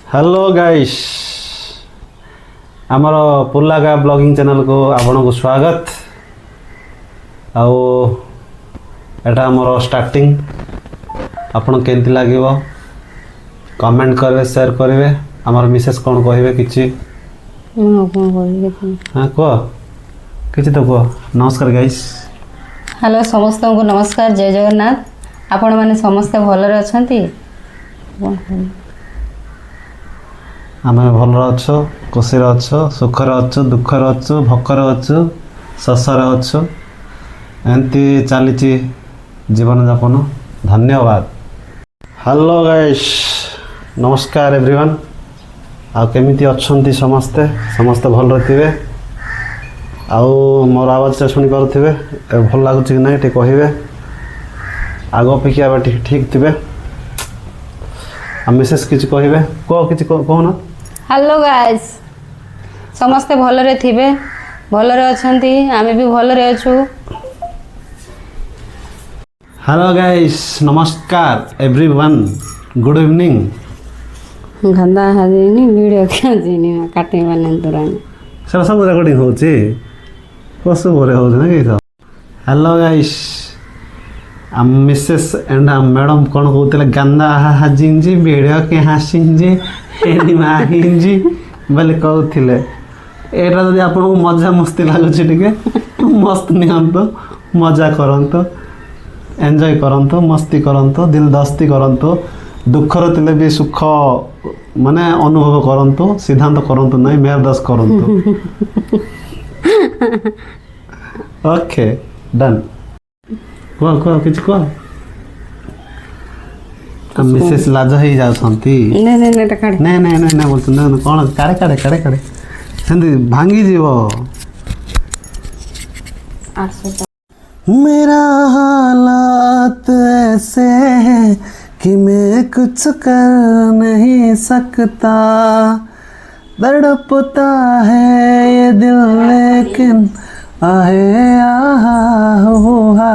Hello guys आमर पुलागा blogging channel को आपन को स्वागत आउ एटा आमर स्टार्टिंग आपन केंति लागिवो कमेंट करबे शेयर करबे आमर मिसेस कोन कहबे किछि हां को किछि तो को नमस्कार गाइस हेलो समस्त को नमस्कार जय जगन्नाथ आपण माने समस्त भलरे अछंती आमे भलर अच्छो खुशी अच्छो सुखर अच्छो दुखर अच्छो भकर अच्छो शसर अच्छो एमती चली जीवन यापन धन्यवाद। हेलो गाइस नमस्कार एवरीवन आ केमिति अच्छंती समस्ते समस्ते भल रहिबे आउ मोर आवाज सुनी पारुथिबे भल लागुछि कि नै टे कहिबे आगो अपेक्षा ठीक थिबे आ मिसेस किछ कहिबे को किछ कहना। हेलो गाइस समस्त भलरे थिबे भलरे अछंती आमे भी भलरे अछु। हेलो गाइस नमस्कार एवरीवन गुड इवनिंग गंदा हाजिनी वीडियो खाजिनी काटे माने दुरानी सब सब रिकॉर्डिंग होची कसो भरे हो ना कि हेलो गाइस हम मिसेस एंड मैडम कोन कहतले गंदा हाजिंजी वीडियो के हासिंजी एनी माहिंजी बले कहउथिले एटा जदि आपन को मजा मस्ती लागुछि टिके मस्त नियंतो मजा करंतो एन्जॉय करंतो मस्ती करंतो दिल दस्ती करंतो दुखर तिले भी सुख माने अनुभव करंतो सिद्धांत करंतो नै मेरदस करंतो ओके डन को किछ को मिसेस लाज ही जाउ संती ने ने ने काढे ने ने ने बोल न कोन काडे संती भांगी जीवो 800 मेरा हालात ऐसे है कि मैं कुछ कर नहीं सकता तड़पता है ये दिल लेकिन आहे आहा हो हा